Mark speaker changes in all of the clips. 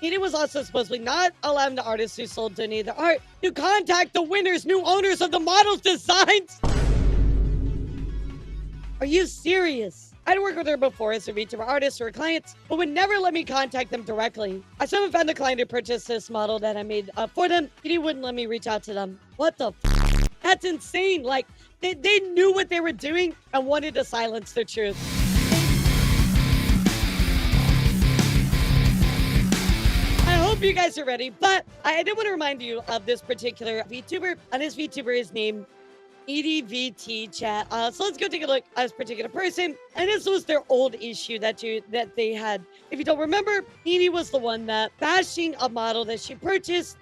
Speaker 1: Needi was also supposedly not allowing the artists who sold donated their art to contact the winners, new owners of the model's designs. Are you serious? I'd worked with her before as a VTuber artist or clients, but would never let me contact them directly. I still haven't found the client who purchased this model that I made for them. He wouldn't let me reach out to them. What the f? That's insane. Like, they knew what they were doing and wanted to silence the truth. I hope you guys are ready, but I did want to remind you of this particular VTuber, and this VTuber is named NeediVT, chat. So let's go take a look at this particular person. And this was their old issue that they had. If you don't remember, Needi was the one that bashing a model that she purchased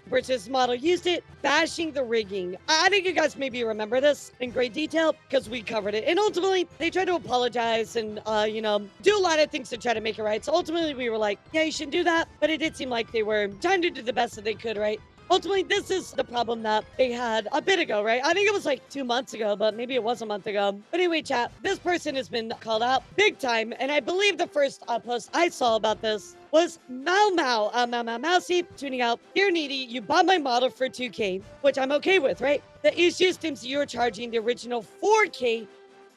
Speaker 1: model, used it, bashing the rigging. I think you guys maybe remember this in great detail because we covered it. And ultimately, they tried to apologize and, do a lot of things to try to make it right. So ultimately, we were like, yeah, you shouldn't do that. But it did seem like they were trying to do the best that they could, right? Ultimately, this is the problem that they had a bit ago, right? I think it was like 2 months ago, but maybe it was a month ago. But anyway, chat, this person has been called out big time. And I believe the first post I saw about this was Mousy tuning out, "Dear Needi, you bought my model for 2K, which I'm okay with, right? The issue seems you're charging the original 4K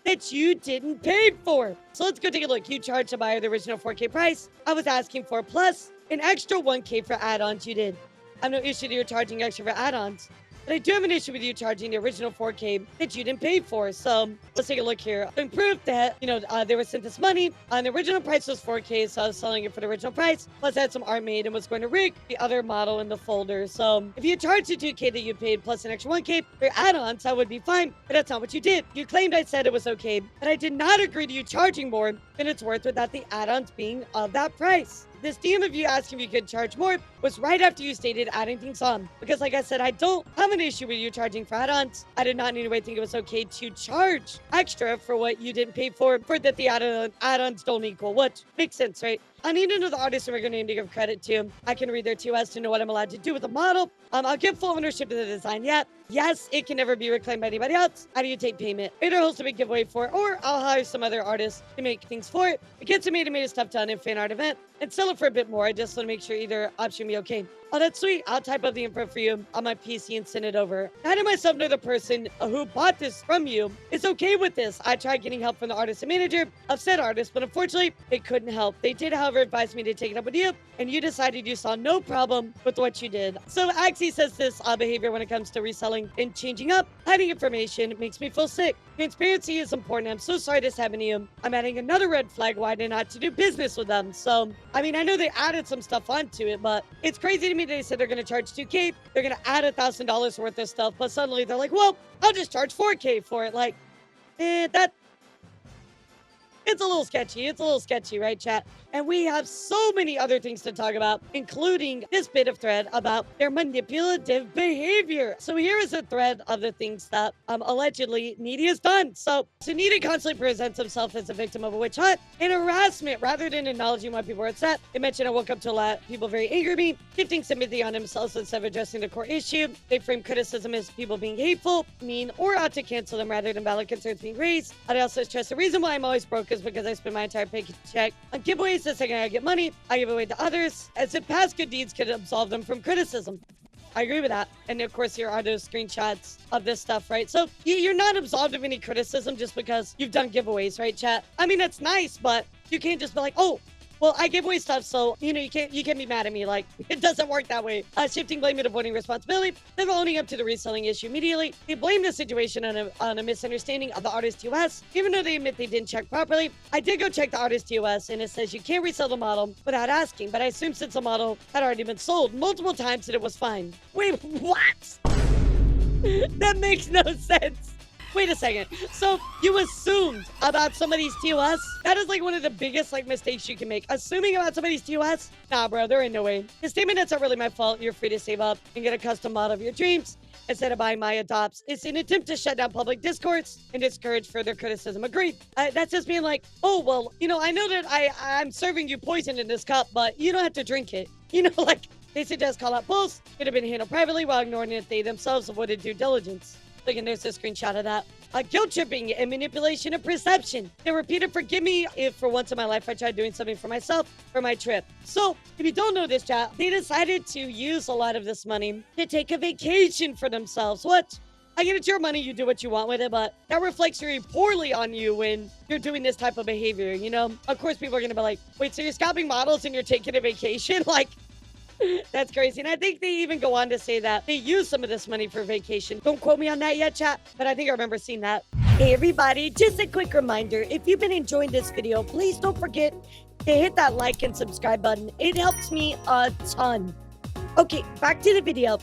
Speaker 1: that you didn't pay for." So let's go take a look. You charged the buyer the original 4K price. I was asking for plus an extra 1K for add-ons you did. I have no issue that you're charging extra for add-ons, but I do have an issue with you charging the original 4K that you didn't pay for. So let's take a look here. In proof that, they were sent this money, and the original price was 4K, so I was selling it for the original price, plus I had some art made and was going to rig the other model in the folder. So if you charged the 2K that you paid plus an extra 1K for add-ons, I would be fine, but that's not what you did. You claimed I said it was okay, but I did not agree to you charging more than it's worth without the add-ons being of that price. This DM of you asking if you could charge more was right after you stated adding things on. Because like I said, I don't have an issue with you charging for add-ons. I did not in any way think it was okay to charge extra for what you didn't pay for that the add-ons don't equal, which makes sense, right? I need to know the artist and we're going to need to give credit to. I can read their TOS to know what I'm allowed to do with the model. I'll give full ownership to the design yet. Yes, it can never be reclaimed by anybody else. How do you take payment? Either host a big giveaway for it, or I'll hire some other artists to make things for it. The kids who made a stuff done in fan art event and sell it for a bit more. I just want to make sure either option be okay. Oh, that's sweet. I'll type up the info for you on my PC and send it over. I do myself know the person who bought this from you is okay with this. I tried getting help from the artist and manager of said artist, but unfortunately, they couldn't help. They did, however, advise me to take it up with you, and you decided you saw no problem with what you did. So Axie says this behavior when it comes to reselling and changing up, hiding information, makes me feel sick. Transparency is important. I'm so sorry this happened to you. I'm adding another red flag why not to do business with them. So, I mean, I know they added some stuff onto it, but it's crazy to me they said they're going to charge 2K. They're going to add $1,000 worth of stuff, but suddenly they're like, well, I'll just charge 4K for it. Like, it's a little sketchy. It's a little sketchy, right, chat? And we have so many other things to talk about, including this bit of thread about their manipulative behavior. So here is a thread of the things that allegedly Needi has done. So Needi constantly presents himself as a victim of a witch hunt and harassment rather than acknowledging why people are upset. They mentioned I woke up to a lot of people very angry at me, shifting sympathy on themselves instead of addressing the core issue. They frame criticism as people being hateful, mean, or out to cancel them rather than valid concerns being raised. I also stress the reason why I'm always broke is because I spend my entire paycheck on giveaways. The second I get money, I give away to others, as if past good deeds could absolve them from criticism. I agree with that. And of course, here are those screenshots of this stuff, right? So you're not absolved of any criticism just because you've done giveaways, right, chat? I mean, that's nice, but you can't just be like, oh, well, I give away stuff, so, you can't be mad at me. Like, it doesn't work that way. Shifting blame and avoiding responsibility, then owning up to the reselling issue immediately. They blame the situation on a misunderstanding of the artist TOS, even though they admit they didn't check properly. I did go check the artist TOS, and it says you can't resell the model without asking, but I assume since the model had already been sold multiple times that it was fine. Wait, what? That makes no sense. Wait a second. So you assumed about somebody's TOS? That is like one of the biggest mistakes you can make. Assuming about somebody's TOS? Nah, bro, there ain't no way. The statement that's not really my fault. You're free to save up and get a custom model of your dreams instead of buying my adopts. It's an attempt to shut down public discourse and discourage further criticism. Agreed. That's just being like, oh, well, I know that I'm serving you poison in this cup, but you don't have to drink it. They suggest call out posts. Could have been handled privately while ignoring it. They themselves avoided due diligence. Look, and there's a screenshot of that. Guilt tripping and manipulation of perception. They repeated, forgive me if for once in my life I tried doing something for myself for my trip. So if you don't know this, chat, they decided to use a lot of this money to take a vacation for themselves. What? I get it's your money, you do what you want with it, but that reflects very poorly on you when you're doing this type of behavior, you know? Of course, people are going to be like, wait, so you're scalping models and you're taking a vacation? Like, that's crazy. And I think they even go on to say that they use some of this money for vacation. Don't quote me on that yet, chat, but I think I remember seeing that. Hey, everybody, just a quick reminder. If you've been enjoying this video, please don't forget to hit that like and subscribe button. It helps me a ton. Okay, back to the video.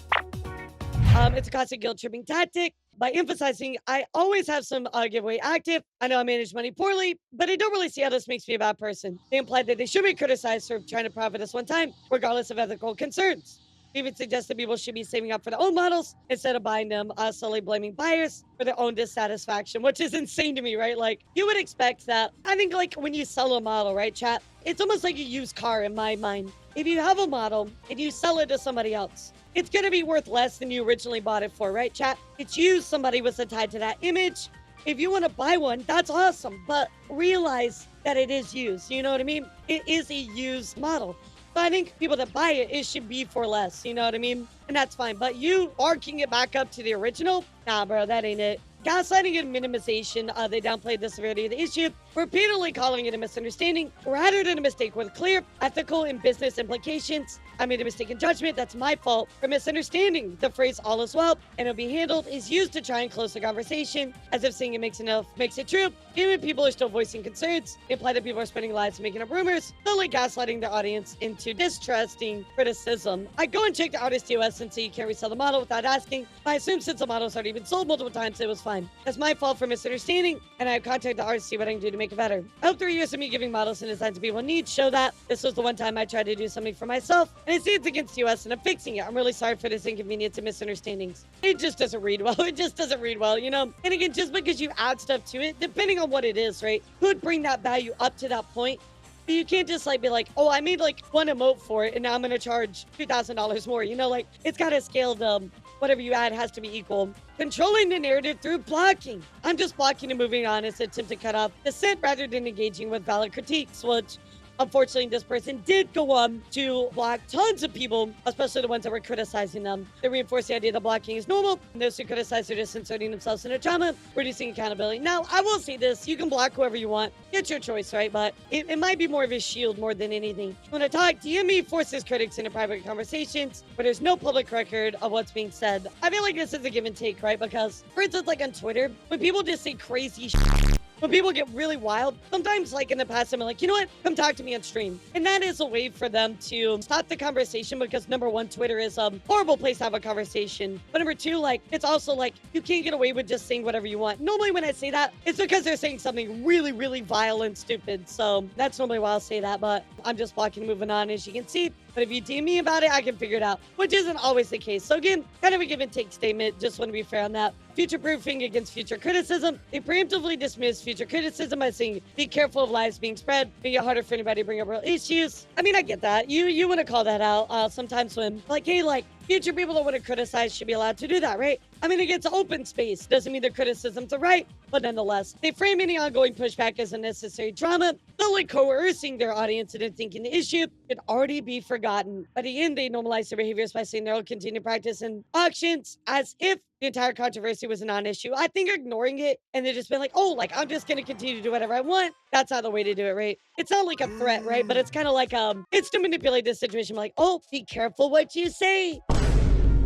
Speaker 1: It's a constant guilt tripping tactic. By emphasizing, I always have some giveaway active. I know I manage money poorly, but I don't really see how this makes me a bad person. They implied that they should be criticized for trying to profit this one time, regardless of ethical concerns. They even suggest that people should be saving up for their own models instead of buying them, solely blaming buyers for their own dissatisfaction, which is insane to me, right? Like, you would expect that. I think, like, when you sell a model, right, chat? It's almost like a used car in my mind. If you have a model and you sell it to somebody else, it's going to be worth less than you originally bought it for, right, chat? It's used. Somebody was tied to that image. If you want to buy one, that's awesome. But realize that it is used. You know what I mean? It is a used model. So I think people that buy it, it should be for less. You know what I mean? And that's fine. But you arcing it back up to the original? Nah, bro, that ain't it. Gaslighting and minimization, they downplayed the severity of the issue, repeatedly calling it a misunderstanding rather than a mistake with clear ethical and business implications. I made a mistake in judgment. That's my fault for misunderstanding. The phrase all is well and it'll be handled is used to try and close the conversation, as if saying it makes it true. Even when people are still voicing concerns, they imply that people are spending lives making up rumors, slowly gaslighting their audience into distrusting criticism. I go and check the artist TOS and say you can't resell the model without asking. I assume since the model's already been sold multiple times, it was fine. That's my fault for misunderstanding, and I have contacted the artist to see what I can do to make it better. I hope 3 years of me giving models and designs to people in need show that this was the one time I tried to do something for myself, and I see it's against US, and I'm fixing it. I'm really sorry for this inconvenience and misunderstandings. It just doesn't read well. It just doesn't read well, you know? And again, just because you add stuff to it, depending on what it is, right, could bring that value up to that point. But you can't just like be like, oh, I made like one emote for it, and now I'm going to charge $2,000 more. You know, like it's got to scale them. Whatever you add has to be equal. Controlling the narrative through blocking. I'm just blocking and moving on as an attempt to cut off dissent rather than engaging with valid critiques, which unfortunately this person did go on to block tons of people, especially the ones that were criticizing them. They reinforce the idea that blocking is normal, and those who criticize are just inserting themselves in a drama, reducing accountability. Now, I will say this, you can block whoever you want. It's your choice, right? But it might be more of a shield more than anything. When I talk, DM forces critics into private conversations where there's no public record of what's being said. I feel like this is a give and take, right? Because, for instance, like on Twitter, when people just say crazy shit, when people get really wild, sometimes like in the past, I'm like, you know what? Come talk to me on stream. And that is a way for them to stop the conversation because number one, Twitter is a horrible place to have a conversation. But number two, like, it's also like, you can't get away with just saying whatever you want. Normally when I say that, it's because they're saying something really, really vile and stupid. So that's normally why I'll say that, but I'm just blocking and moving on, as you can see. But if you DM me about it, I can figure it out, which isn't always the case. So again, kind of a give and take statement. Just want to be fair on that. Future proofing against future criticism. They preemptively dismiss future criticism by saying, be careful of lies being spread, making it harder for anybody to bring up real issues. I mean, I get that. You want to call that out sometimes when like, hey, like future people that want to criticize should be allowed to do that, right? I mean, it gets open space. Doesn't mean their criticisms are right, but nonetheless, they frame any ongoing pushback as unnecessary drama, solely coercing their audience into thinking the issue could already be forgotten. By the end, they normalize their behaviors by saying they'll continue to practice in auctions as if the entire controversy was a non-issue. I think ignoring it and they're just being like, oh, like I'm just going to continue to do whatever I want. That's not the way to do it, right? It's not like a threat, right? But it's kind of like, it's to manipulate the situation. Like, oh, be careful what you say.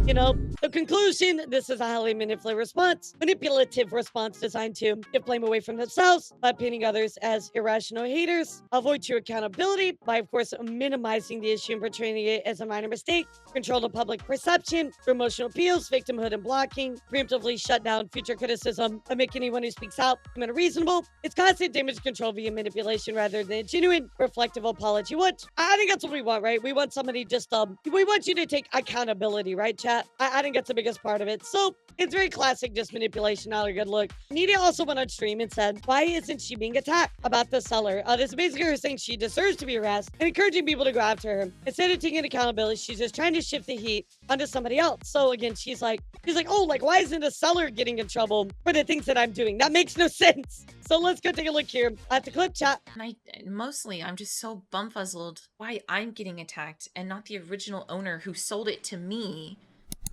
Speaker 1: You know, the conclusion, this is a highly manipulative response designed to get blame away from themselves by painting others as irrational haters, avoid true accountability by, of course, minimizing the issue and portraying it as a minor mistake, control the public perception through emotional appeals, victimhood, and blocking, preemptively shut down future criticism and make anyone who speaks out unreasonable. It's constant damage control via manipulation rather than a genuine, reflective apology, which I think that's what we want, right? We want somebody just, we want you to take accountability, right, chat? chat. I think that's the biggest part of it. So it's very classic, just manipulation, not a good look. Needi also went on stream and said, why isn't she being attacked about the seller? This is basically her saying she deserves to be harassed and encouraging people to go after her. Instead of taking accountability, she's just trying to shift the heat onto somebody else. So again, she's like, oh, like, why isn't the seller getting in trouble for the things that I'm doing? That makes no sense. So let's go take a look here at the clip, chat.
Speaker 2: And I'm just so bumfuzzled why I'm getting attacked and not the original owner who sold it to me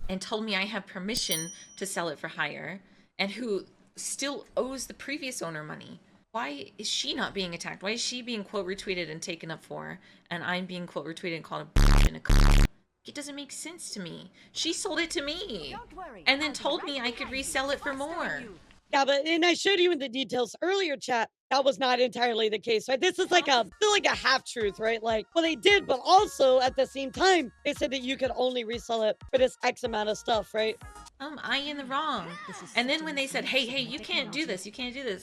Speaker 2: and told me I have permission to sell it for higher and who still owes the previous owner money. Why is she not being attacked? Why is she being quote retweeted and taken up for, and I'm being quote retweeted and called a bitch and a cunt? It doesn't make sense to me. She sold it to me and then told me I could resell it for more.
Speaker 1: Yeah, and I showed you in the details earlier, chat. That was not entirely the case, right? This is like a half truth, right? Like, well, they did, but also at the same time, they said that you could only resell it for this X amount of stuff, right?
Speaker 2: I in the wrong. And then when they said, hey, you can't do this,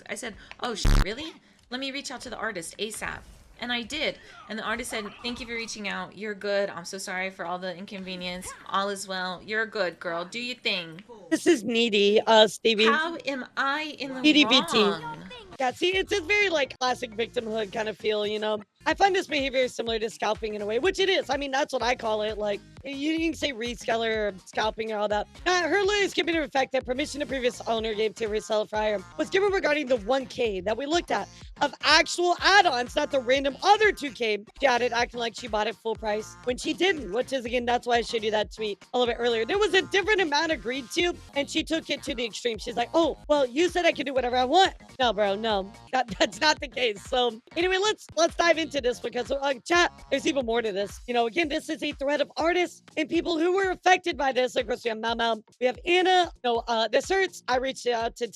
Speaker 2: I said, oh, really? Let me reach out to the artist ASAP. And I did. And the artist said, thank you for reaching out. You're good. I'm so sorry for all the inconvenience. All is well. You're good, girl. Do your thing.
Speaker 1: This is Needi, Stevie.
Speaker 2: How am I in the
Speaker 1: NeediVT.
Speaker 2: wrong?
Speaker 1: Yeah, see, it's a very, like, classic victimhood kind of feel, you know? I find this behavior similar to scalping in a way, which it is. I mean, that's what I call it. Like, you can say reseller or scalping or all that. Her lawyer is giving the effect that permission the previous owner gave to resell it for higher was given regarding the 1K that we looked at of actual add-ons, not the random other 2K she added, acting like she bought it full price when she didn't, which is, again, that's why I showed you that tweet a little bit earlier. There was a different amount agreed to, and she took it to the extreme. She's like, oh, well, you said I could do whatever I want. No, bro, no, that's not the case. So anyway, let's dive into this because chat, there's even more to this. You know, again, this is a thread of artists and people who were affected by this. Of course, we have Mao, we have Anna. No, this hurts. I reached out to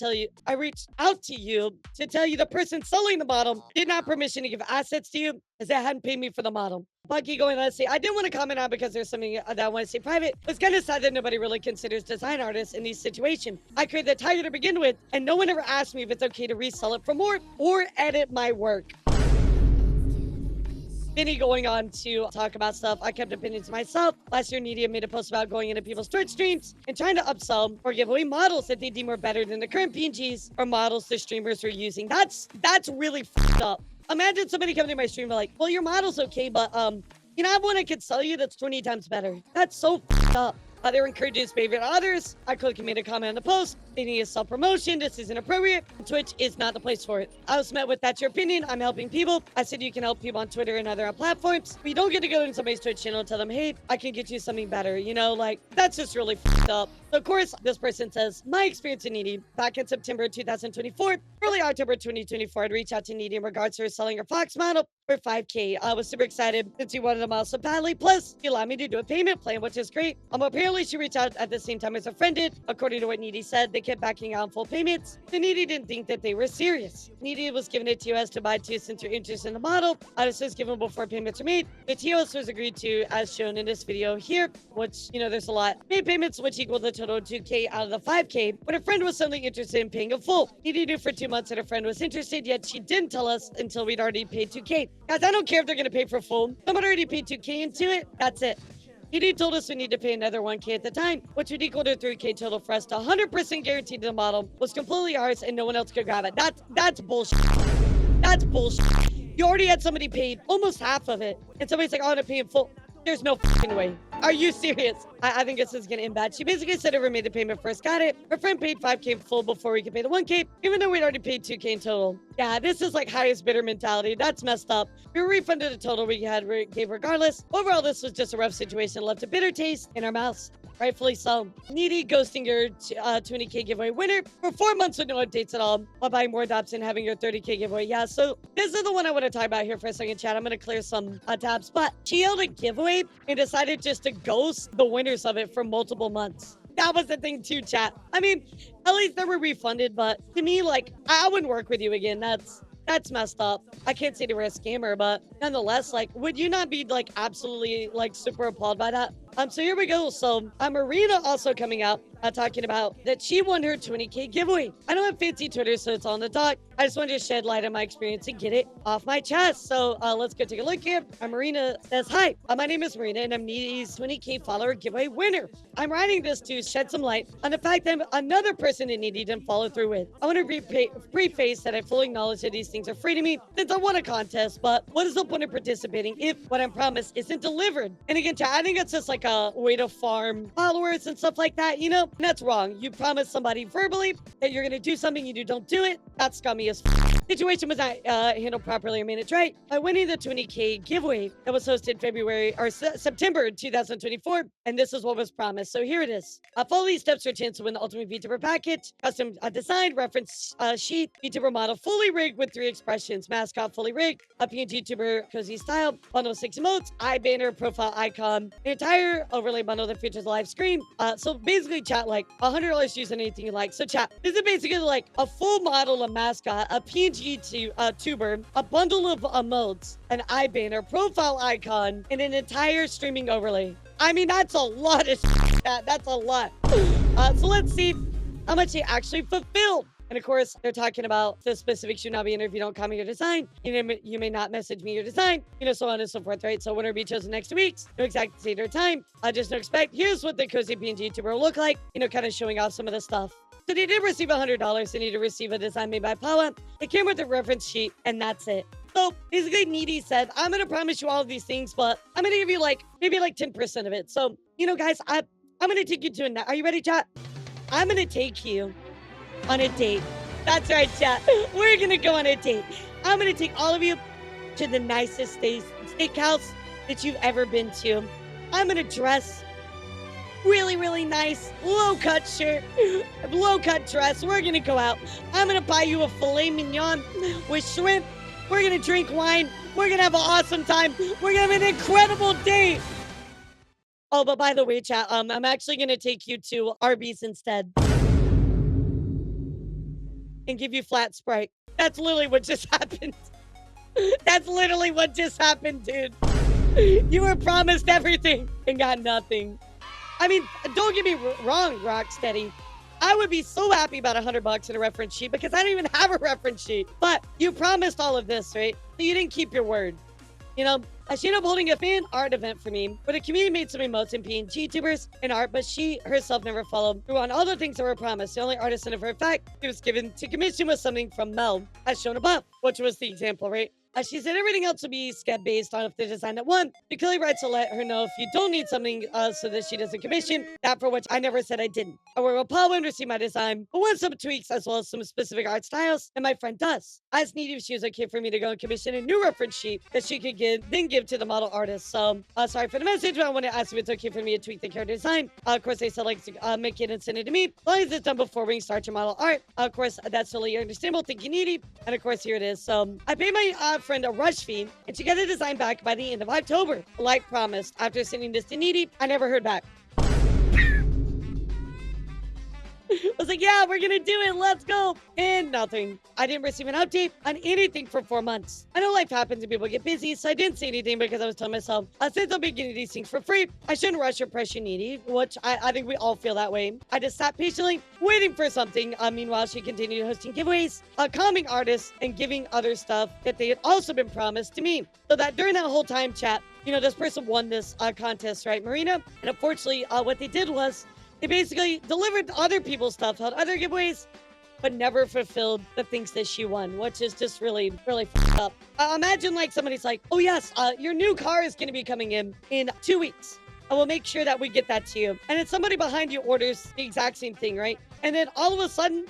Speaker 1: you to tell you the person selling the model did not have permission to give assets to you as they hadn't paid me for the model. Bucky going on to say, I didn't want to comment on because there's something that I want to say private. It's kind of sad that nobody really considers design artists in these situations. I created the tiger to begin with, and no one ever asked me if it's okay to resell it for more or edit my work. Vinny going on to talk about stuff. I kept opinions to myself. Last year, Needi made a post about going into people's Twitch streams and trying to upsell or give away models that they deem are better than the current PNGs or models the streamers were using. That's really fucked up. Imagine somebody coming to my stream and like, well, your model's okay, but you know, I have one I could sell you that's 20 times better. That's so fucked up. They were encouraging his favorite others. I quickly made a comment on the post. They need a self-promotion. This isn't appropriate. Twitch is not the place for it. I was met with, that's your opinion. I'm helping people. I said you can help people on Twitter and other platforms. But you don't get to go into somebody's Twitch channel and tell them, hey, I can get you something better. You know, like, that's just really fucked up. So, of course, this person says, my experience in Needi back in September 2024, early October 2024, I'd reach out to Needi in regards to her selling her Fox model for 5K. I was super excited since he wanted a model so badly. Plus, he allowed me to do a payment plan, which is great. Apparently, she reached out at the same time as a friend did. According to what Needi said, they kept backing out on full payments. So Needi didn't think that they were serious. Needi was giving it to us to buy too since you're interested in the model. This was given before payments were made. The TOS was agreed to as shown in this video here, which, you know, there's a lot. Made payments, which equaled the total 2K out of the 5K, when a friend was suddenly interested in paying a full. Needi knew for 2 months that a friend was interested, yet she didn't tell us until we'd already paid 2K. Guys, I don't care if they're going to pay for full. Someone already paid 2K into it. That's it. Needi told us we need to pay another 1K at the time, which would equal to 3K total for us to 100% guarantee the model was completely ours and no one else could grab it. That's bullshit. That's bullshit. You already had somebody paid almost half of it, and somebody's like, I want to pay in full. There's no fucking way. Are you serious? I think this is gonna end bad. She basically said whoever made the payment first got it. Her friend paid 5K in full before we could pay the 1K, even though we'd already paid 2K in total. Yeah, this is like highest bidder mentality. That's messed up. We were refunded the total we gave regardless. Overall, this was just a rough situation that left a bitter taste in our mouths. Rightfully so. Needi ghosting your 20K giveaway winner for 4 months with no updates at all, while buying more adopts and having your 30K giveaway. Yeah, so this is the one I want to talk about here for a second, chat. I'm going to clear some tabs, but she held a giveaway and decided just to ghost the winners of it for multiple months. That was the thing too, chat. I mean, at least they were refunded, but to me, like, I wouldn't work with you again. That's messed up. I can't say they were a scammer, but nonetheless, like, would you not be like absolutely like super appalled by that? So here we go. So Marina also coming out talking about that she won her 20K giveaway. I don't have fancy Twitter, so it's on the doc. I just wanted to shed light on my experience and get it off my chest. So let's go take a look here. Marina says, hi, my name is Marina and I'm Needi's 20K follower giveaway winner. I'm writing this to shed some light on the fact that another person in Needi didn't follow through with. I want to preface that I fully acknowledge that these things are free to me since I won a contest, but what is the point of participating if what I'm promised isn't delivered? And again, chat, I think it's just like a way to farm followers and stuff like that, you know? And that's wrong. You promise somebody verbally that you're going to do something, you don't do it. That's scummy as Situation was not handled properly or managed right. By winning the 20K giveaway that was hosted September 2024, and this is what was promised. So here it is. Follow these steps for a chance to win the ultimate VTuber package. Custom designed reference sheet, VTuber model fully rigged with 3 expressions, mascot fully rigged, a PNG tuber cozy style, bundle of 6 emotes, eye banner, profile icon, the entire overlay bundle that features a live stream. So basically, chat, like $100 using anything you like. So chat, this is basically like a full model of mascot, a PNG tuber, a bundle of emotes, an eye banner, profile icon, and an entire streaming overlay. I mean, that's a lot of shit. That's a lot. So let's see how much he actually fulfilled. And of course, they're talking about the specifics should not be entered if you don't comment your design. You may not message me your design, so on and so forth, right? So winner will be chosen next week's. No exact date or time. Just no expect. Here's what the cozy PNG tuber will look like, kind of showing off some of the stuff. So they did receive $100. They need to receive a design made by Paula. It came with a reference sheet, and that's it. So basically, Needi said, I'm going to promise you all of these things, but I'm going to give you maybe 10% of it. So, guys, I'm going to take you to a... Are you ready, chat? I'm going to take you on a date. That's right, chat. We're going to go on a date. I'm going to take all of you to the nicest steakhouse that you've ever been to. I'm going to dress really, really nice, low-cut shirt, low-cut dress. We're going to go out. I'm going to buy you a filet mignon with shrimp. We're going to drink wine. We're going to have an awesome time. We're going to have an incredible date. Oh, but by the way, chat, I'm actually going to take you to Arby's instead and give you flat Sprite. That's literally what just happened. That's literally what just happened, dude. You were promised everything and got nothing. I mean, don't get me wrong, Rocksteady. I would be so happy about $100 in a reference sheet because I don't even have a reference sheet. But you promised all of this, right? So you didn't keep your word. She ended up holding a fan art event for me where the community made some emotes and PNG tubers and art, but she herself never followed through on all the things that were promised. The only artist in her fact it was given to commission was something from Mel, as shown above, which was the example, right? She said everything else would be skep based on if the design that won. The clearly writes to let her know if you don't need something so that she doesn't commission. That for which I never said I didn't. I will Paul and receive my design, but want some tweaks as well as some specific art styles, and my friend does. As needed, she was okay for me to go and commission a new reference sheet that she could give to the model artist. So sorry for the message, but I want to ask if it's okay for me to tweak the character design. Of course, they said make it and send it to me. As long as it's done before we start your model art. Of course, that's totally understandable. Thank you, Needi. And of course, here it is. So I paid my friend a rush fee, and she got the design back by the end of October, like promised. After sending this to Needi, I never heard back. I was like, yeah, we're gonna do it, let's go. And nothing. I didn't receive an update on anything for 4 months. I know life happens and people get busy, so I didn't say anything because I was telling myself, since I'll be getting these things for free, I shouldn't rush or pressure Needi, which I think we all feel that way. I just sat patiently, waiting for something. Meanwhile, she continued hosting giveaways, calming artists, and giving other stuff that they had also been promised to me. So that during that whole time, chat, this person won this contest, right, Marina? And unfortunately, what they did was, they basically delivered other people's stuff, held other giveaways, but never fulfilled the things that she won, which is just really, really f***ed up. Imagine somebody's like, oh yes, your new car is going to be coming in 2 weeks. I will make sure that we get that to you. And then somebody behind you orders the exact same thing, right? And then all of a sudden,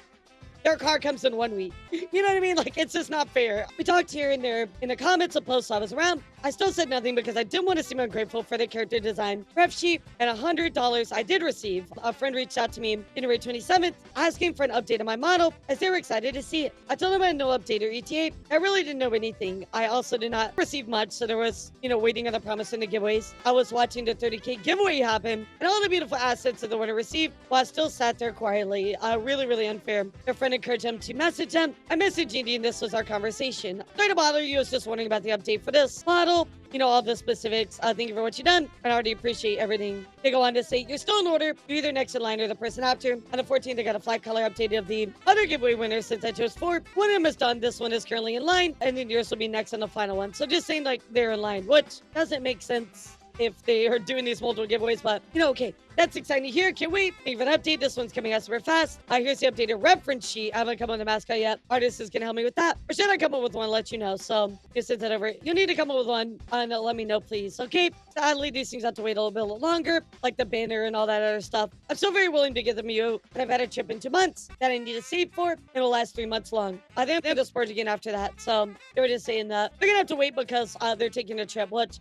Speaker 1: their car comes in 1 week. You know what I mean? It's just not fair. We talked here and there in the comments of posts I was around. I still said nothing because I didn't want to seem ungrateful for the character design ref sheet and $100 I did receive. A friend reached out to me January 27th asking for an update on my model as they were excited to see it. I told them I had no update or ETA. I really didn't know anything. I also did not receive much, so there was, waiting on the promise and the giveaways. I was watching the 30K giveaway happen and all the beautiful assets that the winner received while I still sat there quietly. Really, really unfair. Their friend to encourage them to message them. I messaged Needi and this was our conversation. Sorry to bother you. I was just wondering about the update for this model. You know, all the specifics. Thank you for what you've done. I already appreciate everything. They go on to say, you're still in order. You're either next in line or the person after. On the 14th, they got a flag color update of the other giveaway winners since I chose 4. One of them is done. This one is currently in line. And then yours will be next on the final one. So just saying like they're in line, which doesn't make sense if they are doing these multiple giveaways, but you know, okay, that's exciting to hear. Can't wait. Thank you for the update. This one's coming out super fast. Here's the updated reference sheet. I haven't come up with the mascot yet. Artist is gonna help me with that, or should I come up with one? Let you know. So just send that over. You'll need to come up with one and let me know, please. Okay. Sadly, these things have to wait a little bit longer, like the banner and all that other stuff. I'm still very willing to give them you, but I've had a trip in 2 months that I need to save for. It'll last 3 months long. I think they're just again after that. So they were just saying that they're gonna have to wait because they're taking a trip, which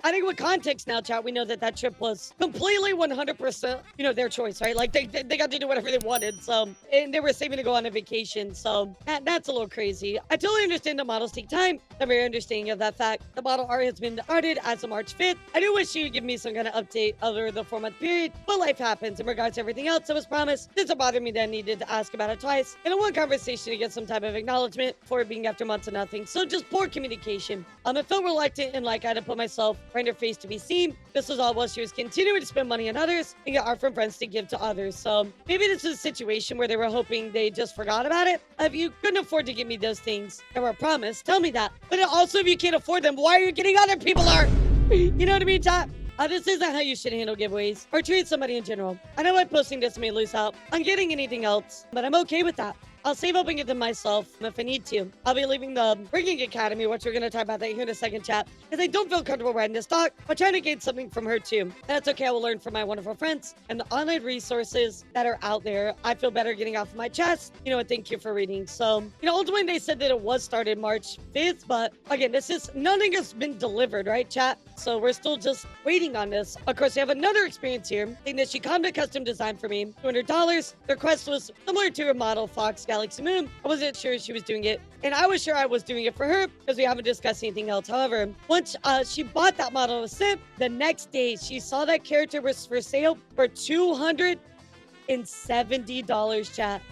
Speaker 1: I think with context now, chat, we know that that trip was completely 100%, you know, their choice, right? Like, they got to do whatever they wanted, so, and they were saving to go on a vacation, so that's a little crazy. I totally understand the models take time. I'm very understanding of that fact. The model art has been arted as of March 5th. I do wish you would give me some kind of update other the 4-month period, but life happens in regards to everything else that was promised. This bothered me that I needed to ask about it twice. And I want conversation to get some type of acknowledgement for it being after months of nothing. So just poor communication. I felt reluctant and like I had to put myself right in her face to be seen. This was all while she was continuing to spend money on others and get art from friends to give to others. So maybe this is a situation where they were hoping they just forgot about it. If you couldn't afford to give me those things that were promised, tell me that. But also, if you can't afford them, why are you getting other people art? You know what I mean, chat? This isn't how you should handle giveaways or treat somebody in general. I know I'm posting this may lose out on getting anything else, but I'm okay with that. I'll save up and get them myself if I need to. I'll be leaving the Rigging Academy, which we're going to talk about that here in a second, chat, because I don't feel comfortable riding this stock, but trying to gain something from her too. And that's okay. I will learn from my wonderful friends and the online resources that are out there. I feel better getting off my chest, you know, and thank you for reading. So, you know, ultimately they said that it was started March 5th, but again, nothing has been delivered, right, chat? So we're still just waiting on this. Of course, we have another experience here, saying that she came to custom design for me, $200. The request was similar to her model Fox Galaxy Moon. I wasn't sure she was doing it, and I was sure I was doing it for her because we haven't discussed anything else. However, once she bought that model of Simp, the next day she saw that character was for sale for $270, chat.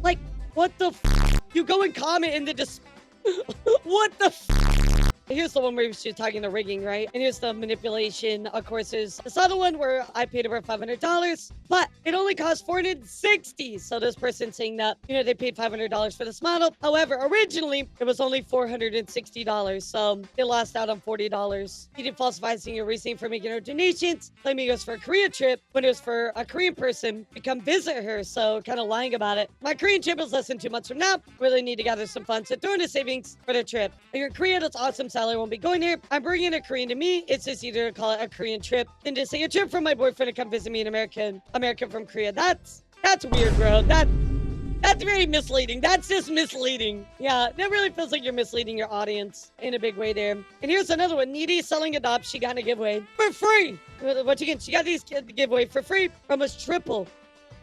Speaker 1: Like, what the You go and comment in the what the Here's the one where she's talking the rigging, right? And here's the manipulation. Of course, there's this other one where I paid over $500, but it only cost $460. So this person saying that, you know, they paid $500 for this model. However, originally it was only $460. So they lost out on $40. He did falsify your receipt for making her donations, claiming it was for a Korea trip when it was for a Korean person to come visit her. So kind of lying about it. My Korean trip is less than 2 months from now. Really need to gather some funds to throw into savings for the trip. If you're in Korea, that's awesome. I won't be going here. I'm bringing a Korean to me. It's just easier to call it a Korean trip than to say a trip from my boyfriend to come visit me in American from Korea. That's weird, bro. That's very misleading. That's just misleading. Yeah, that really feels like you're misleading your audience in a big way there. And here's another one. Needi selling Adopt. She got a giveaway for free. Once again, she got these giveaway for free, almost triple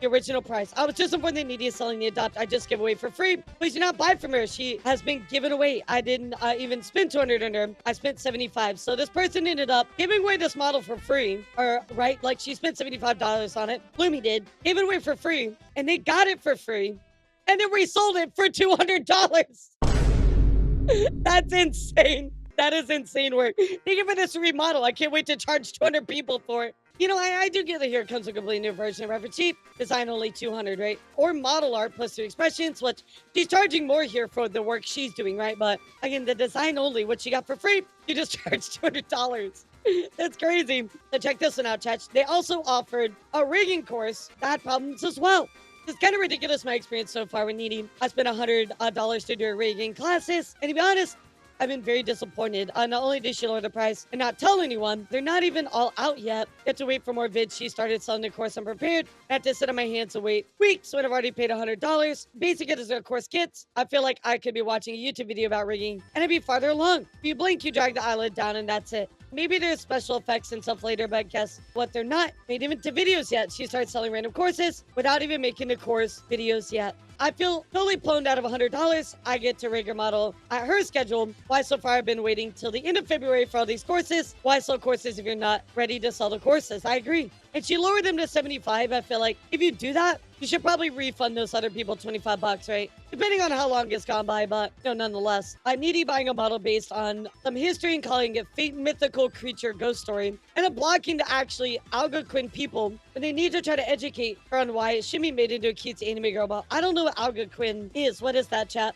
Speaker 1: the original price. I was just informed that Needi is selling the Adopt. I just give away for free. Please do not buy from her. She has been given away. I didn't even spend 200 on her. I spent 75. So this person ended up giving away this model for free, or right? Like she spent $75 on it. Bloomy did. Gave it away for free, and they got it for free, and then resold it for $200. That's insane. That is insane work. Thank you for this remodel. I can't wait to charge 200 people for it. You know, I do get that here comes a completely new version of reference sheet. Design only 200, right? Or model art plus 3 expressions, which she's charging more here for the work she's doing, right? But again, the design only, what she got for free, you just charged $200. That's crazy. So check this one out, chat. They also offered a rigging course that had problems as well. It's kind of ridiculous, my experience so far with Needi. I spent $100 to do her rigging classes, and to be honest, I've been very disappointed. Not only did she lower the price and not tell anyone, they're not even all out yet. I have to wait for more vids. She started selling the course unprepared. I have to sit on my hands and wait weeks when I've already paid $100. Basic as a course kits. I feel like I could be watching a YouTube video about rigging and I'd be farther along. If you blink, you drag the eyelid down and that's it. Maybe there's special effects and stuff later, but guess what? They're not made even to videos yet. She started selling random courses without even making the course videos yet. I feel totally pwned out of $100. I get to rig her model at her schedule. Why so far I've been waiting till the end of February for all these courses? Why sell courses if you're not ready to sell the courses? I agree. And she lowered them to 75. I feel like if you do that, you should probably refund those other people 25 bucks, right? Depending on how long it's gone by, but nonetheless. I'm Needi buying a model based on some history and calling it fate mythical creature ghost story. And I'm blocking the actually Algonquin people when they need to try to educate her on why it should be made into a cute anime girl. But I don't know what Algonquin is. What is that, chat?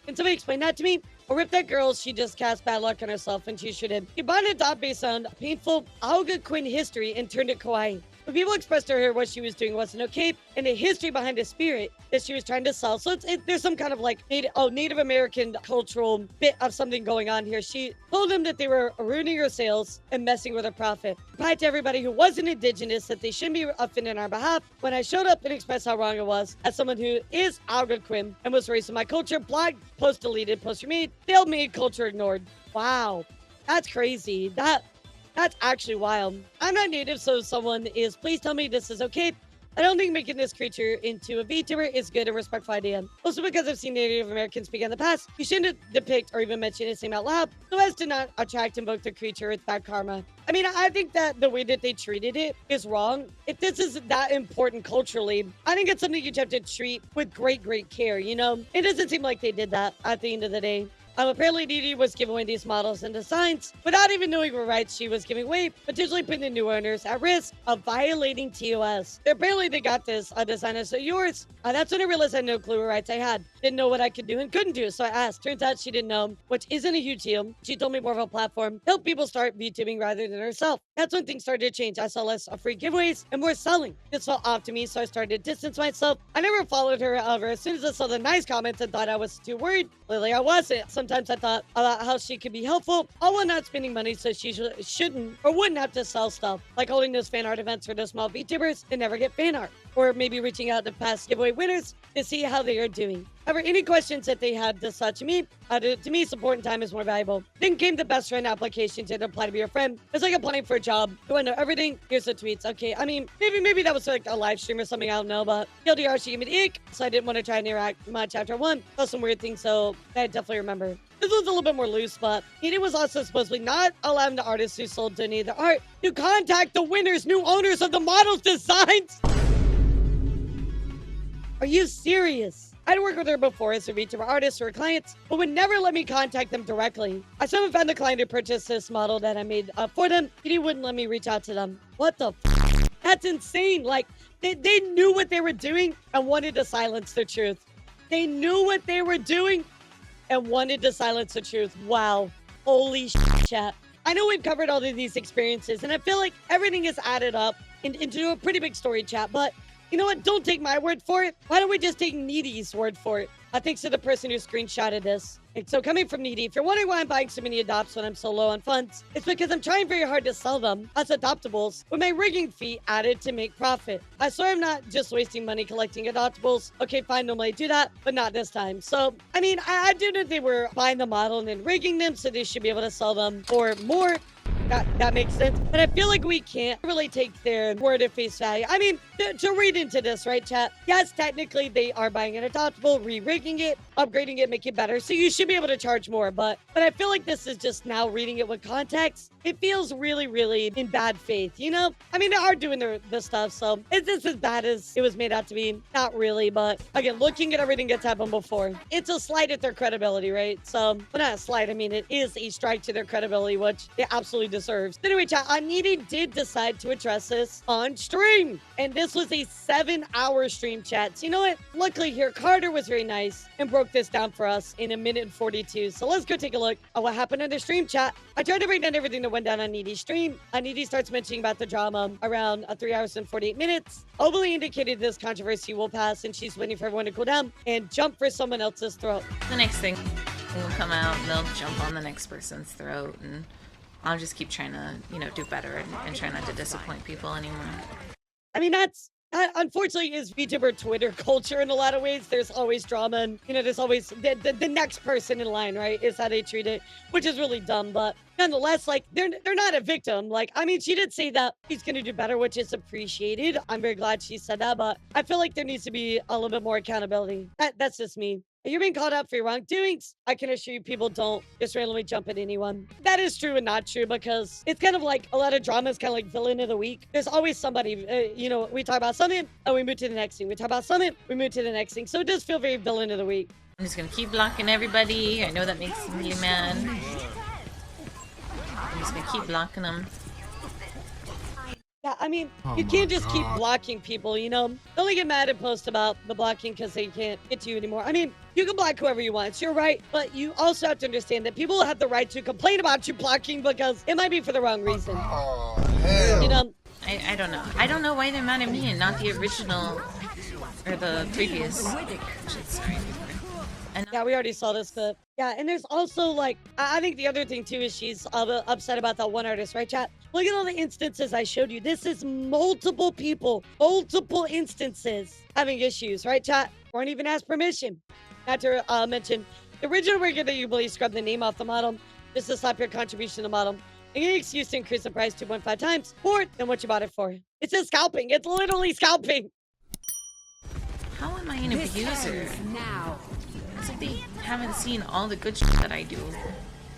Speaker 1: Can somebody explain that to me? Or rip that girl, she just cast bad luck on herself and she shouldn't. He bought a dot based on painful Algonquin history and turned it kawaii. When people expressed to her what she was doing wasn't okay, and the history behind the spirit that she was trying to sell. So there's some kind of like Native American cultural bit of something going on here. She told them that they were ruining her sales and messing with her profit. Replied to everybody who wasn't indigenous that they shouldn't be offended on our behalf. When I showed up and expressed how wrong it was, as someone who is Algonquin and was raised in my culture, blog, post deleted, post remade, failed made, culture ignored. Wow, that's crazy. That's actually wild. I'm not native, so if someone is, please tell me this is okay. I don't think making this creature into a VTuber is good and respectful idea. Also because I've seen Native Americans speak in the past, you shouldn't depict or even mention his name out loud so as to not attract and invoke the creature with bad karma. I mean, I think that the way that they treated it is wrong. If this is that important culturally, I think it's something you have to treat with great, great care, you know? It doesn't seem like they did that at the end of the day. Apparently, Needi was giving away these models and designs without even knowing what rights she was giving away, potentially putting the new owners at risk of violating TOS. Apparently, they got this design as yours. That's when I realized I had no clue what rights I had. Didn't know what I could do and couldn't do, so I asked. Turns out she didn't know, which isn't a huge deal. She told me more of a platform, help people start VTubing rather than herself. That's when things started to change. I saw less free giveaways and more selling. This felt off to me, so I started to distance myself. I never followed her, however. As soon as I saw the nice comments, I thought I was too worried. Clearly, I wasn't. Sometimes I thought about how she could be helpful, all while not spending money, so she shouldn't or wouldn't have to sell stuff, like holding those fan art events for those small VTubers and never get fan art, or maybe reaching out to past giveaway winners to see how they are doing. However, any questions that they had to such me, to me, support and time is more valuable. Then came the best friend application to apply to be your friend. It's like applying for a job. You want to know everything? Here's the tweets. Okay, I mean, maybe that was like a live stream or something. I don't know, but TLDR, she gave me the ick, so I didn't want to try and interact much after one. That's some weird things, so I definitely remember. This one's a little bit more loose, but Needi was also supposedly not allowing the artists who sold to Needi the art to contact the winners, new owners of the models' designs. Are you serious? I'd worked with her before as a VTuber artist or clients, but would never let me contact them directly. I somehow found the client who purchased this model that I made for them. He wouldn't let me reach out to them. What the f? That's insane. Like, they knew what they were doing and wanted to silence the truth. They knew what they were doing and wanted to silence the truth. Wow. Holy shit, chat. I know we've covered all of these experiences, and I feel like everything is added up into a pretty big story, chat, but you know what? Don't take my word for it. Why don't we just take Needi's word for it? Thanks to the person who screenshotted this. And so coming from Needi, if you're wondering why I'm buying so many adopts when I'm so low on funds, it's because I'm trying very hard to sell them as adoptables with my rigging fee added to make profit. I swear I'm not just wasting money collecting adoptables. Okay, fine, normally I do that, but not this time. So, I mean, I do know they were buying the model and then rigging them, so they should be able to sell them for more. That makes sense. But I feel like we can't really take their word at face value. I mean, to read into this, right, chat? Yes, technically they are buying an adoptable, re-rigging it, upgrading it, make it better. So you should be able to charge more. But I feel like this is just now reading it with context. It feels really, really in bad faith, you know? I mean, they are doing the stuff, so is this as bad as it was made out to be? Not really, but again, looking at everything that's happened before, it's a slight at their credibility, right? So, but not a slight, I mean, it is a strike to their credibility, which they absolutely deserves. Anyway, chat, Needi did decide to address this on stream, and this was a 7-hour stream, chat. So you know what? Luckily here, Carter was very nice and broke this down for us in 1:42. So let's go take a look at what happened on the stream, chat. I tried to break down everything that went down on Needi's stream. Needi starts mentioning about the drama around 3 hours and 48 minutes. Openly indicated this controversy will pass, and she's waiting for everyone to cool down and jump for someone else's throat.
Speaker 2: The next thing will come out and they'll jump on the next person's throat, and I'll just keep trying to, do better and try not to disappoint people anymore.
Speaker 1: I mean, that's That unfortunately is VTuber Twitter culture in a lot of ways. There's always drama, and there's always the next person in line, right? Is how they treat it, which is really dumb. But nonetheless, like they're not a victim. Like, I mean, she did say that she's gonna do better, which is appreciated. I'm very glad she said that, but I feel like there needs to be a little bit more accountability. That's just me. You're being called out for your wrongdoings. I can assure you people don't just randomly jump at anyone. That is true and not true because it's kind of like a lot of drama is kind of like villain of the week. There's always somebody, we talk about something and we move to the next thing. We talk about something, we move to the next thing. So it does feel very villain of the week.
Speaker 2: I'm just gonna keep blocking everybody. I know that makes me mad. I'm just gonna keep blocking them.
Speaker 1: Yeah, I mean, you can't just keep blocking people, Don't only get mad and post about the blocking because they can't get to you anymore. I mean, you can block whoever you want. It's your right. But you also have to understand that people have the right to complain about you blocking because it might be for the wrong reason.
Speaker 3: Oh, hell.
Speaker 2: I don't know. I don't know why they're mad at me and not the original or the previous. Sorry.
Speaker 1: Yeah, we already saw this clip. Yeah, and there's also, like, I think the other thing, too, is she's upset about that one artist, right, chat? Look at all the instances I showed you. This is multiple people, multiple instances having issues, right, chat? Weren't even asked permission. Not to mention, the original rigger that you believe scrubbed the name off the model just to slap your contribution to the model and get an excuse to increase the price 2.5 times more than what you bought it for. It's just scalping. It's literally scalping.
Speaker 2: How am I an abuser?
Speaker 4: Now.
Speaker 2: It's like they haven't seen all the good shit that I do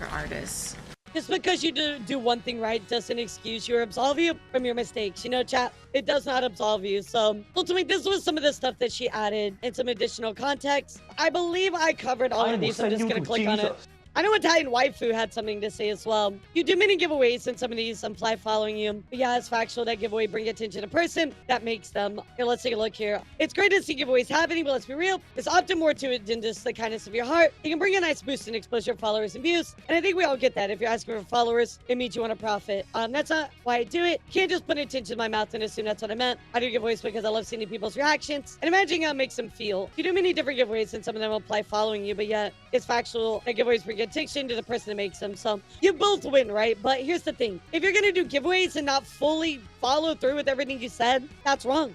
Speaker 2: for artists.
Speaker 1: Just because you do one thing right doesn't excuse you or absolve you from your mistakes. Chat, it does not absolve you. So ultimately, this was some of the stuff that she added and some additional context. I believe I covered all of these. I'm just going to click on it. I know Italian Waifu had something to say as well. You do many giveaways and some of these imply following you. But yeah, it's factual that giveaway bring attention to person that makes them. Here, let's take a look here. It's great to see giveaways happening, but let's be real. There's often more to it than just the kindness of your heart. You can bring a nice boost in exposure, followers, and views. And I think we all get that. If you're asking for followers, it means you want to profit. That's not why I do it. Can't just put attention to my mouth and assume that's what I meant. I do giveaways because I love seeing people's reactions and imagining how it makes them feel. You do many different giveaways and some of them will apply following you, but yet it's factual that giveaways bring attention to the person that makes them. So you both win, right? But here's the thing. If you're going to do giveaways and not fully follow through with everything you said, that's wrong.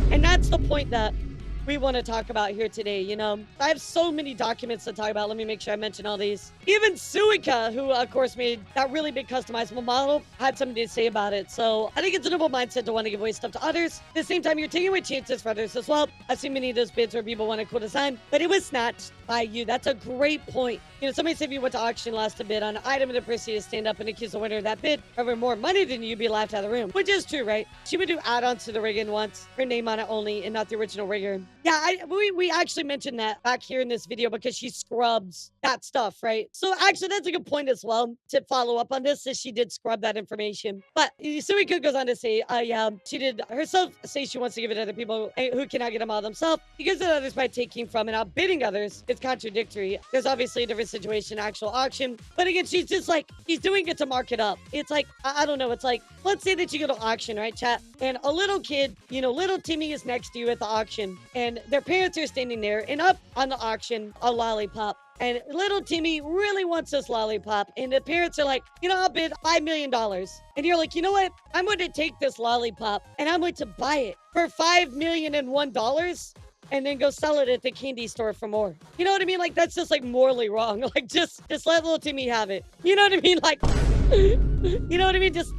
Speaker 1: And that's the point that we want to talk about here today. I have so many documents to talk about. Let me make sure I mention all these. Even Suika, who of course made that really big customizable model, had something to say about it. So I think it's a noble mindset to want to give away stuff to others. At the same time, you're taking away chances for others as well. I've seen many of those bids where people want a cool design, but it was snatched by you. That's a great point. Somebody said if you went to auction last to bid on an item and the person to stand up and accuse the winner of that bid of more money than you'd be laughed out of the room, which is true, right? She would do add-ons to the rigging once, her name on it only, and not the original rigger. Yeah, we actually mentioned that back here in this video because she scrubs that stuff, right? So actually, that's a good point as well to follow up on this, is she did scrub that information. But Suika goes on to say, yeah, she did herself say she wants to give it to other people who cannot get them all themselves. She gives it to others by taking from and outbidding others. It's contradictory. There's obviously a different situation, actual auction. But again, she's just like, she's doing it to mark it up. It's like, I don't know. It's like, let's say that you go to auction, right, chat? And a little kid, little Timmy is next to you at the auction. And their parents are standing there, and up on the auction, a lollipop. And little Timmy really wants this lollipop. And the parents are like, I'll bid $5 million. And you're like, you know what? I'm going to take this lollipop and I'm going to buy it for $5,000,001 and then go sell it at the candy store for more. You know what I mean? Like, that's just like morally wrong. Like, just let little Timmy have it. You know what I mean? Like, you know what I mean? Just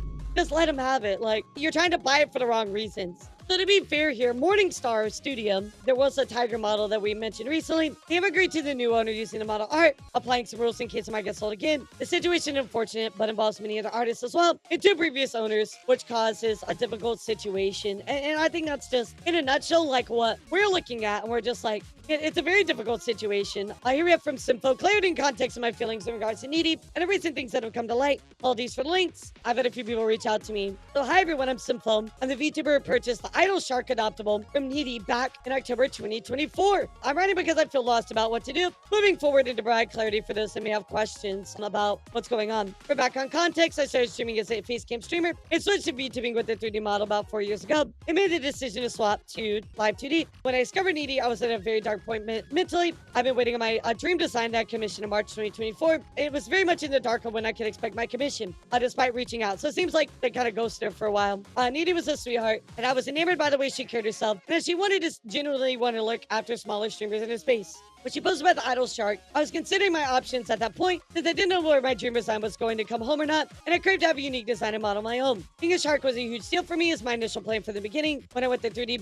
Speaker 1: let him have it. Like, you're trying to buy it for the wrong reasons. So to be fair here, Morningstar Studio, there was a tiger model that we mentioned recently. They have agreed to the new owner using the model art, applying some rules in case it might get sold again. The situation is unfortunate, but involves many other artists as well, and two previous owners, which causes a difficult situation. And I think that's just, in a nutshell, like what we're looking at, and we're just like, it's a very difficult situation. Here we have from Simfo, clarity and context of my feelings in regards to Needi, and the recent things that have come to light. Apologies for the links. I've had a few people reach out to me. So hi everyone, I'm Simfo. I'm the VTuber who purchased the Idle Shark adoptable from Needi back in October 2024. I'm writing because I feel lost about what to do. Moving forward and to provide clarity for those that may have questions about what's going on. For background context, I started streaming as a facecam streamer and switched to VTubing with the 3D model about 4 years ago. I made the decision to swap to live 2D. When I discovered Needi, I was at a very dark point mentally. I've been waiting on my dream design that commission in March 2024. It was very much in the dark of when I could expect my commission, despite reaching out. So it seems like they kind of ghosted her for a while. Needi was a sweetheart, and I was enamored enamored by the way she carried herself, and that she wanted to genuinely want to look after smaller streamers in her space. When she posted about the idol shark, I was considering my options at that point since I didn't know where my dream design was going to come home or not, and I craved to have a unique design and model of my own. Being a shark was a huge deal for me as my initial plan from the beginning when I went the 3D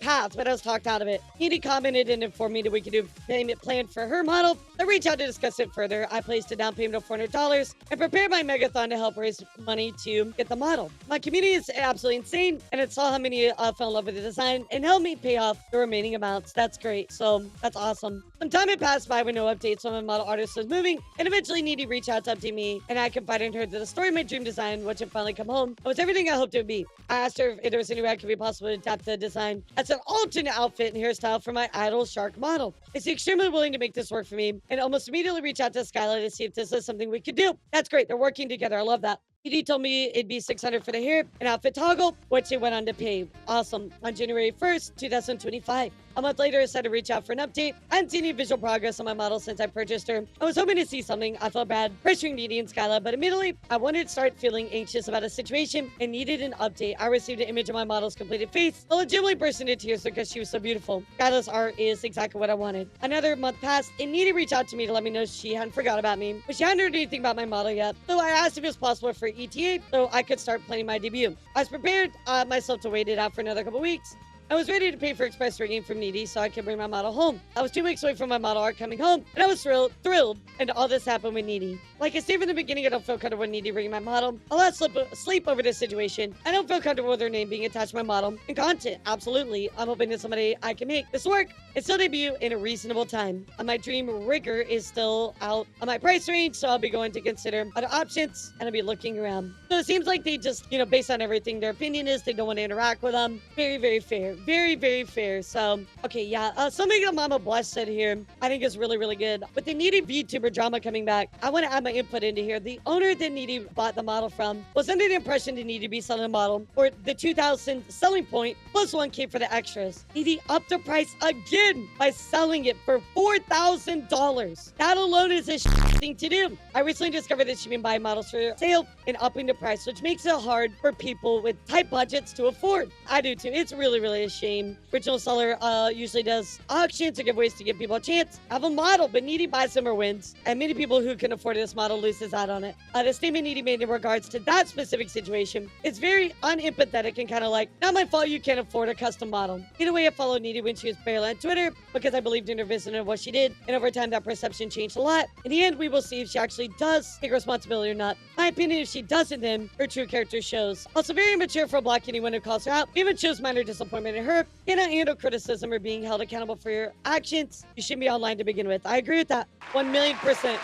Speaker 1: path, but I was talked out of it. Needi commented and informed me that we could do a payment plan for her model. I reached out to discuss it further. I placed a down payment of $400 and prepared my megathon to help raise money to get the model. My community is absolutely insane, and it saw how many fell in love with the design and helped me pay off the remaining amounts. That's great. So that's awesome. Some time had passed by with no updates on my model artist was moving, and eventually Needi reached out to update me, and I confided in her that the story of my dream design, which had finally come home, was everything I hoped it would be. I asked her if there was any way it could be possible to adapt the design as an alternate outfit and hairstyle for my idol shark model. She's extremely willing to make this work for me, and almost immediately reached out to Skylar to see if this is something we could do. That's great. They're working together. I love that. Needi told me it'd be $600 for the hair and outfit toggle, which they went on to pay. Awesome. On January 1st, 2025. A month later, I said to reach out for an update. I hadn't seen any visual progress on my model since I purchased her. I was hoping to see something. I felt bad pressuring Needi and Skyla, but immediately I wanted to start feeling anxious about a situation and needed an update. I received an image of my model's completed face. I legitimately burst into tears because she was so beautiful. Skyla's art is exactly what I wanted. Another month passed, and Needi reached out to me to let me know she hadn't forgot about me, but she hadn't heard anything about my model yet. So I asked if it was possible for ETA so I could start planning my debut. I was prepared myself to wait it out for another couple weeks. I was ready to pay for express rigging from Needi so I could bring my model home. I was 2 weeks away from my model art coming home, and I was thrilled, and all this happened with Needi. Like I said from the beginning, I don't feel comfortable with Needi bringing my model. I'll let sleep over this situation. I don't feel comfortable with her name being attached to my model. And content, absolutely. I'm hoping that somebody I can make this work and still debut in a reasonable time. My dream rigger is still out on my price range, so I'll be going to consider other options, and I'll be looking around. So it seems like they just, based on everything, their opinion is they don't want to interact with them. Very, very fair. Very, very fair. So, okay, yeah. Something that Mama Bless said here, I think is really, really good. With the NeediVT drama coming back, I want to add my input into here. The owner that Needi bought the model from was under the impression that Needi be selling the model for the 2,000 selling point plus 1K for the extras. Needi upped the price again by selling it for $4,000. That alone is a thing to do. I recently discovered that she's been buying models for sale and upping the price, which makes it hard for people with tight budgets to afford. I do too. It's really, really a shame. Original seller usually does auctions or giveaways to give people a chance. I have a model, but Needi buys them or wins, and many people who can afford this model loses out on it. The statement Needi made in regards to that specific situation is very unempathetic and kind of like, not my fault you can't afford a custom model. Either way, I followed Needi when she was barely on Twitter because I believed in her vision of what she did, and over time that perception changed a lot. In the end, we will see if she actually does take responsibility or not. My opinion, if she doesn't, then her true character shows. Also very immature for blocking anyone who calls her out. Even shows minor disappointment in her. Cannot handle criticism or being held accountable for your actions. You shouldn't be online to begin with. I agree with that. 1,000,000%.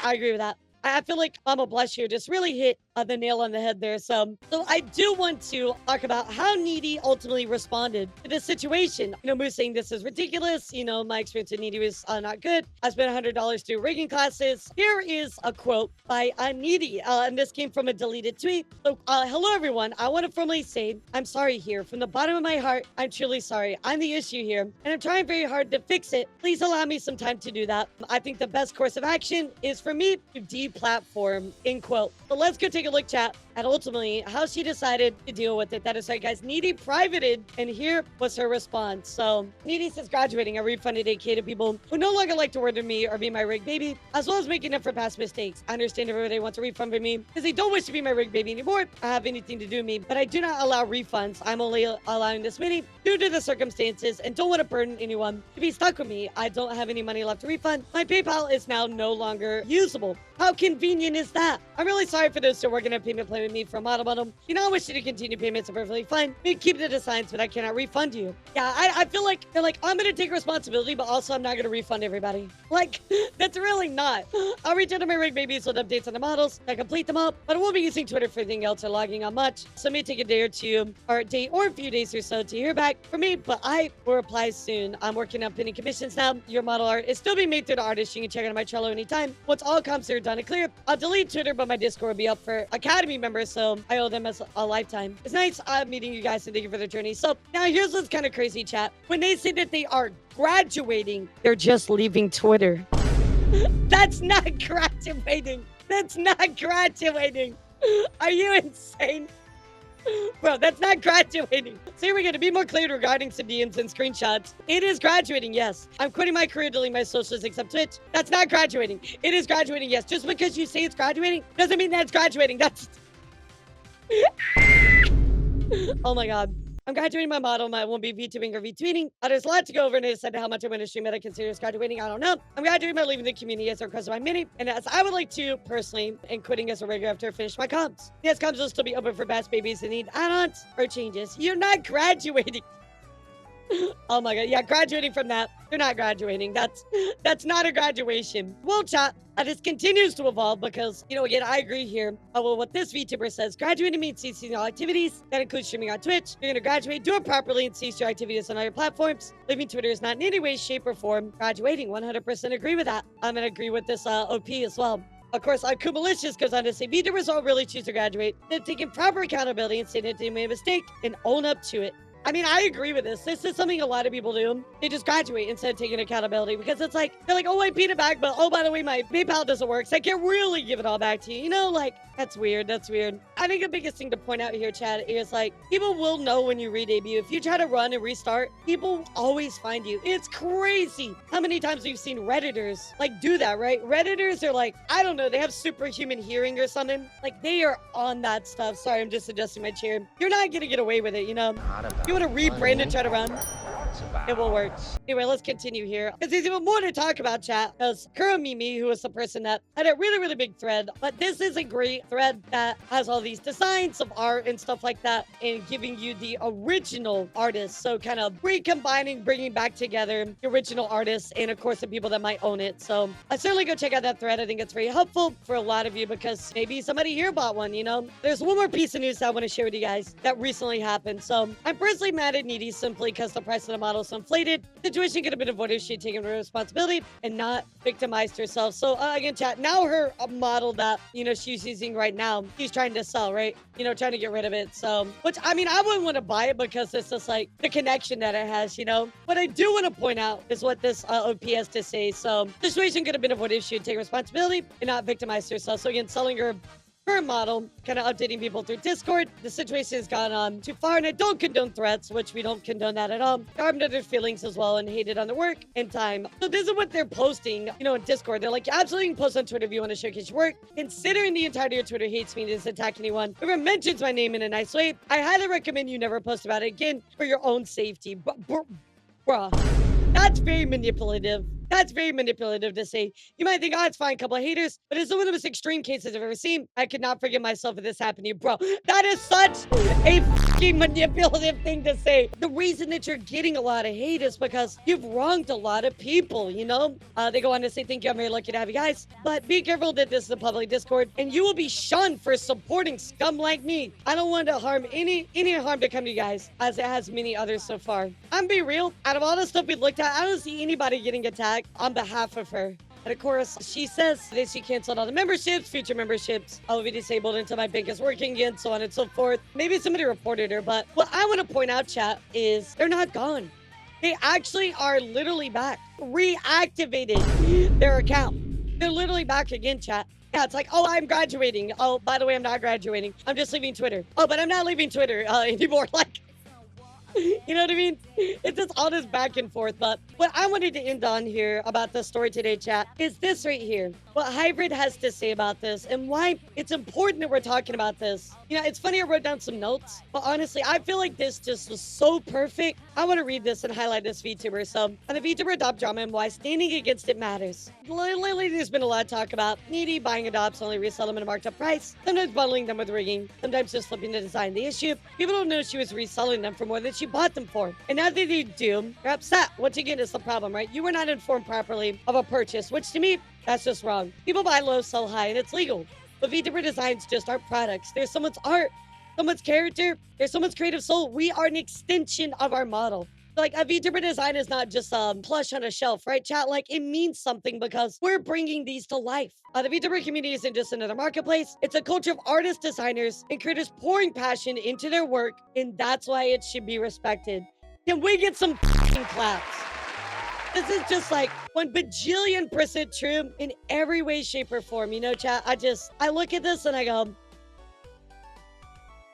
Speaker 1: I agree with that. I feel like Mama Bless here just really hit the nail on the head there. So I do want to talk about how Needi ultimately responded to this situation. Moose saying this is ridiculous. My experience with Needi was not good. I spent $100 through rigging classes. Here is a quote by Needi, and this came from a deleted tweet. So, hello everyone. I want to formally say I'm sorry here. From the bottom of my heart, I'm truly sorry. I'm the issue here, and I'm trying very hard to fix it. Please allow me some time to do that. I think the best course of action is for me to deplatform, end quote. So let's go take a look, chat, at ultimately how she decided to deal with it. That is right, guys. Needi privated, and here was her response. So Needi says, graduating, I refunded 8K to people who no longer like to work with me or be my rig baby, as well as making up for past mistakes. I understand everybody wants a refund from me because they don't wish to be my rig baby anymore. I have anything to do with me, but I do not allow refunds. I'm only allowing this many due to the circumstances and don't want to burden anyone to be stuck with me. I don't have any money left to refund. My PayPal is now no longer usable. How convenient is that? I'm really sorry for those who are working on payment plan with me for a model bundle. I wish you to continue payments are perfectly fine. We keep the designs, but I cannot refund you. Yeah, I feel like they're like, I'm going to take responsibility, but also I'm not going to refund everybody. Like, that's really not. I'll reach out to my rig babies with updates on the models. I complete them up, but I won't be using Twitter for anything else or logging on much. So it may take a day or two, or a day or a few days or so to hear back from me, but I will reply soon. I'm working on pending commissions now. Your model art is still being made through the artist. You can check it on my Trello anytime. Once all comps are done and clear, I'll delete Twitter, but my Discord will be up for Academy members, so I owe them as a lifetime. It's nice meeting you guys and thank you for the journey. So now here's what's kind of crazy, chat. When they say that they are graduating, they're just leaving Twitter. That's not graduating. That's not graduating. Are you insane? Bro, that's not graduating. So here we go. To be more clear regarding some DMs and screenshots, it is graduating, yes. I'm quitting my career, deleting my socials except Twitch. That's not graduating. It is graduating, yes. Just because you say it's graduating doesn't mean that's graduating. That's... Oh my God. I'm graduating my model. I won't be VTubing or retweeting. There's a lot to go over, and I decided how much I'm going to stream that I consider as graduating. I don't know. I'm graduating by leaving the community as a request of my mini, and as I would like to personally, and quitting as a regular after I finish my comps. Yes, comps will still be open for best babies that need add-ons or changes. You're not graduating. Oh my God. Yeah, graduating from that. They're not graduating. That's not a graduation. Well, chat, this continues to evolve because, you know, again, I agree here. Well, what this VTuber says, graduating means ceasing all activities. That includes streaming on Twitch. You're going to graduate, do it properly, and cease your activities on other platforms. Leaving Twitter is not in any way, shape, or form graduating. 100% agree with that. I'm going to agree with this OP as well. Of course, Kumalicious goes on to say, VTubers all really choose to graduate. They're taking proper accountability and saying that they made a mistake and own up to it. I mean, I agree with this. This is something a lot of people do. They just graduate instead of taking accountability because it's like, they're like, oh, I paid it back, but oh, by the way, my PayPal doesn't work, so I can't really give it all back to you. You know, like, that's weird. That's weird. I think the biggest thing to point out here, Chad, is like, people will know when you re-debut. If you try to run and restart, people always find you. It's crazy how many times we've seen Redditors, like, do that, right? Redditors are like, I don't know, they have superhuman hearing or something. Like, they are on that stuff. Sorry, I'm just adjusting my chair. You're not gonna get away with it, you know? You want to rebrand and try to run? It will work. Anyway, let's continue here. Because there's even more to talk about, chat. Because Kuramimi, who was the person that had a really, really big thread, but this is a great thread that has all these designs of art and stuff like that, and giving you the original artists. So kind of recombining, bringing back together the original artists and, of course, the people that might own it. So I certainly go check out that thread. I think it's very helpful for a lot of you because maybe somebody here bought one, you know? There's one more piece of news that I want to share with you guys that recently happened. So I'm personally mad at Needi simply because the price of the model is inflated. Situation could have been avoided if she'd taken responsibility and not victimized herself. So again, chat, now her model that, you know, she's using right now, she's trying to sell, right? You know, trying to get rid of it. So, which, I mean, I wouldn't want to buy it because it's just like the connection that it has, you know? What I do want to point out is what this OP has to say. So, situation could have been avoided if she had taken responsibility and not victimized herself. So again, selling her current model, kind of updating people through Discord. The situation has gone on too far, and I don't condone threats, which we don't condone that at all. Harmed other feelings as well and hated on the work and time. So this is what they're posting, you know, in Discord. They're like, absolutely you can post on Twitter if you want to showcase your work. Considering the entirety of Twitter hates me and doesn't attack anyone, whoever mentions my name in a nice way, I highly recommend you never post about it again for your own safety. Bruh, that's very manipulative. That's very manipulative to say. You might think, oh, it's fine, couple of haters, but it's one of the most extreme cases I've ever seen. I could not forgive myself if this happened to you, bro. That is such a fucking manipulative thing to say. The reason that you're getting a lot of hate is because you've wronged a lot of people, you know? They go on to say, thank you, I'm very lucky to have you guys, but be careful that this is a public Discord, and you will be shunned for supporting scum like me. I don't want to harm any harm to come to you guys, as it has many others so far. I'm being real. Out of all the stuff we looked at, I don't see anybody getting attacked on behalf of her. And of course, she says that she canceled all the memberships, future memberships. I will be disabled until my bank is working again, so on and so forth. Maybe somebody reported her, but what I want to point out, chat, is they're not gone. They actually are literally back. Reactivated their account. They're literally back again, chat. Yeah, it's like, oh, I'm graduating. Oh, by the way, I'm not graduating. I'm just leaving Twitter. Oh, but I'm not leaving Twitter anymore. Like, you know what I mean? It's just all this back and forth. But what I wanted to end on here about the story today, chat, is this right here. What Hybrid has to say about this and why it's important that we're talking about this. You know, it's funny I wrote down some notes, but honestly, I feel like this just was so perfect. I want to read this and highlight this VTuber. So, on the VTuber adopt drama and why standing against it matters. Lately, there's been a lot of talk about Needi buying adopts, only resell them at a marked up price, sometimes bundling them with rigging, sometimes just flipping the design. The issue, people don't know she was reselling them for more than she bought them for. And now that they do, they're upset. Once again, it's the problem, right? You were not informed properly of a purchase, which to me, that's just wrong. People buy low, sell high, and it's legal. But VTuber designs just aren't products. There's someone's art, someone's character, there's someone's creative soul. We are an extension of our model. Like, a VTuber design is not just plush on a shelf, right, chat? Like, it means something because we're bringing these to life. The VTuber community isn't just another marketplace. It's a culture of artists, designers, and creators pouring passion into their work, and that's why it should be respected. Can we get some claps? This is just like 1 bajillion% true in every way, shape, or form. You know, chat, I look at this and I go,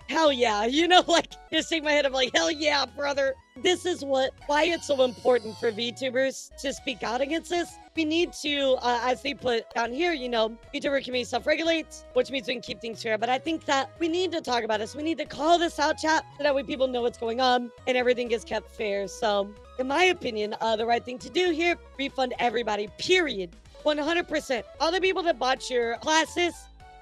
Speaker 1: hell yeah. You know, like, just shake my head. I'm like, hell yeah, brother. This is why it's so important for VTubers to speak out against this. We need to, as they put down here, you know, VTuber community self-regulates, which means we can keep things fair. But I think that we need to talk about this. We need to call this out, chat, so that way people know what's going on and everything gets kept fair. So, in my opinion, the right thing to do here, refund everybody, period. 100%. All the people that bought your classes,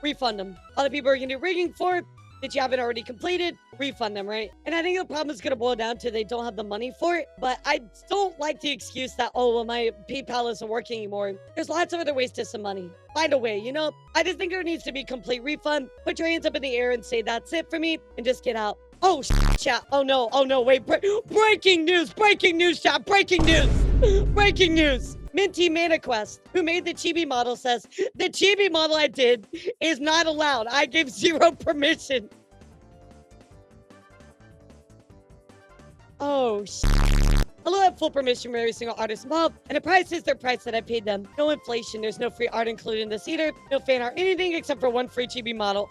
Speaker 1: refund them. All the people are going to do rigging for that you haven't already completed, refund them, right? And I think the problem is going to boil down to they don't have the money for it. But I don't like the excuse that, oh, well, my PayPal isn't working anymore. There's lots of other ways to some money. Find a way, you know? I just think there needs to be complete refund. Put your hands up in the air and say, that's it for me, and just get out. Oh, chat. Oh, no. Oh, no. Wait. Breaking news. Breaking news, chat. Breaking news. Breaking news. Minty ManaQuest, who made the chibi model, says, the chibi model I did is not allowed. I gave 0 permission. Oh, Hello, I have full permission from every single artist involved, and the price is their price that I paid them. No inflation. There's no free art included in this either. No fan art, anything except for one free chibi model.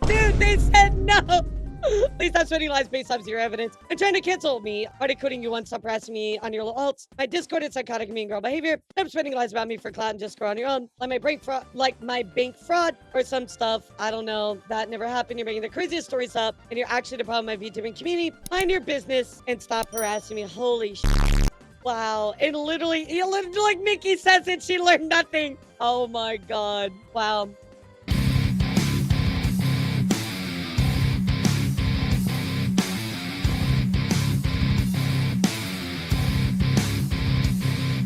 Speaker 1: Dude, they said no. At least I'm spreading lies based on 0 evidence. I'm trying to cancel me. Already quitting you once, stop harassing me on your little alts. My Discord is psychotic mean girl behavior. I'm spreading lies about me for clout and Discord on your own. Like my bank fraud or some stuff. I don't know. That never happened. You're making the craziest stories up, and you're actually the problem with my VTubing community. Mind your business and stop harassing me. Holy shit. Wow. And literally, like Mickey says it, she learned nothing. Oh my god. Wow.